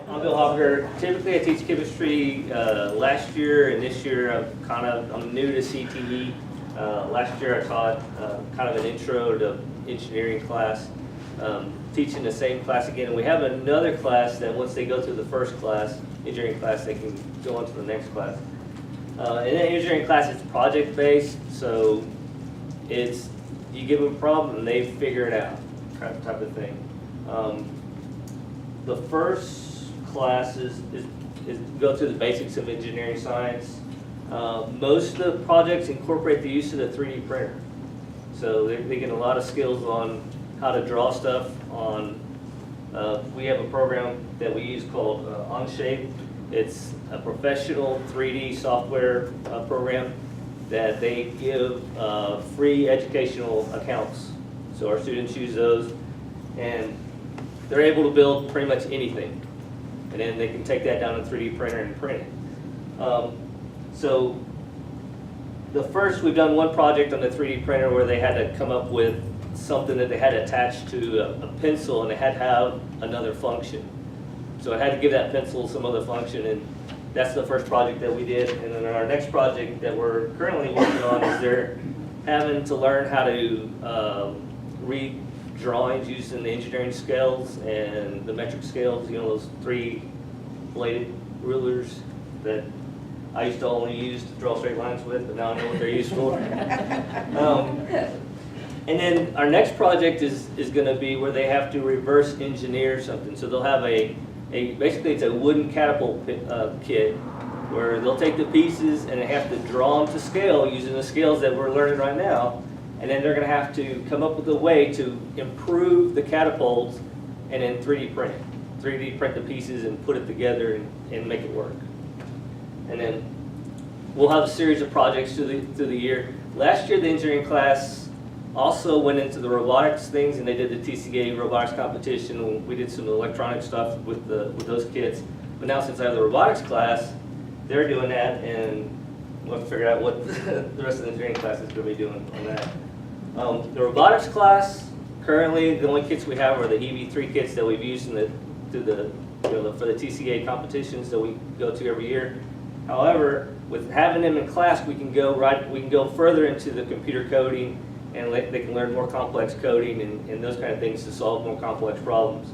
I'm Bill Habiger. Typically I teach chemistry last year, and this year I'm new to CTE. Last year I taught kind of an intro to engineering class, teaching the same class again. And we have another class that once they go through the first class, engineering class, they can go on to the next class. In the engineering class, it's project-based, so it's you give them a problem and they figure it out, type of thing. The first class is go through the basics of engineering science. Most of the projects incorporate the use of the 3D printer. So they get a lot of skills on how to draw stuff on, we have a program that we use called Onshape. It's a professional 3D software program that they give free educational accounts. So our students use those, and they're able to build pretty much anything. And then they can take that down to a 3D printer and print it. So we've done one project on the 3D printer where they had to come up with something that they had attached to a pencil, and they had to have another function. So I had to give that pencil some other function, and that's the first project that we did. And then our next project that we're currently working on is they're having to learn how to read drawings using the engineering scales and the metric scales, you know, those 3-bladed rulers that I used to only use to draw straight lines with, but now I know what they're used for. And then our next project is going to be where they have to reverse engineer something. So they'll have basically it's a wooden catapult kit where they'll take the pieces and they have to draw them to scale using the scales that we're learning right now. And then they're going to have to come up with a way to improve the catapults and then 3D print it. 3D print the pieces and put it together and make it work. And then we'll have a series of projects through the year. Last year the engineering class also went into the robotics things, and they did the TCA robotics competition. We did some electronic stuff with those kids. But now since I have the robotics class, they're doing that, and we'll have to figure out what the rest of the engineering class is going to be doing on that. The robotics class, currently the only kits we have are the EV3 kits that we've used for the TCA competitions that we go to every year. However, with having them in class, we can go further into the computer coding, and they can learn more complex coding and those kind of things to solve more complex problems.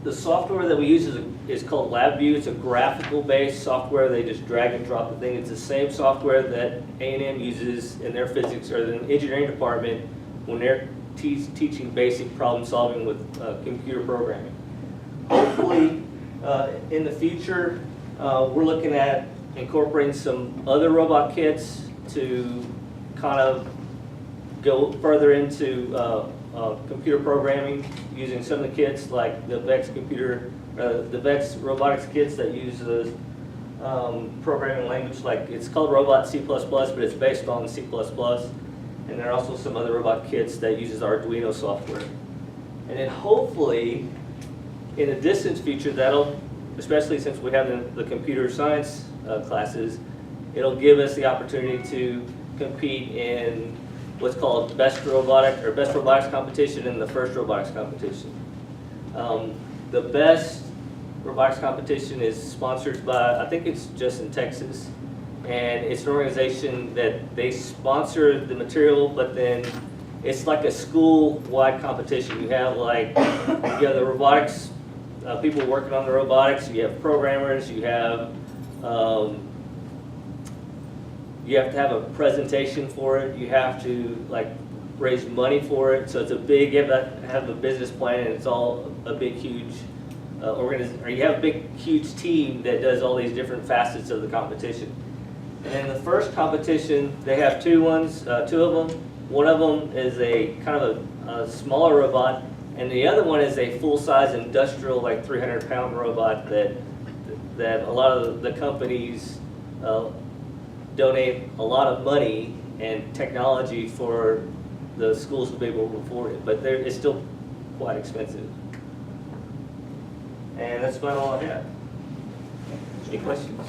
The software that we use is called LabVIEW. It's a graphical-based software. They just drag and drop the thing. It's the same software that A&M uses in their physics or the engineering department when they're teaching basic problem solving with computer programming. Hopefully, in the future, we're looking at incorporating some other robot kits to kind of go further into computer programming using some of the kits like the VEX robotics kits that use the programming language, like it's called Robot C++, but it's based on C++. And there are also some other robot kits that uses Arduino software. And then hopefully, in the distant future, especially since we have the computer science classes, it'll give us the opportunity to compete in what's called best robotics competition and the first robotics competition. The best robotics competition is sponsored by, I think it's just in Texas, and it's an organization that they sponsor the material, but then it's like a school-wide competition. You have the robotics people working on the robotics, you have programmers, you have to have a presentation for it, you have to raise money for it, so it's you have to have a business plan, and it's all a big huge you have a big huge team that does all these different facets of the competition. And in the first competition, they have two of them. One of them is a kind of a smaller robot, and the other one is a full-size industrial, 300-pound robot that a lot of the companies donate a lot of money and technology for the schools to be able to afford it, but it's still quite expensive. And that's about all I have. Any questions?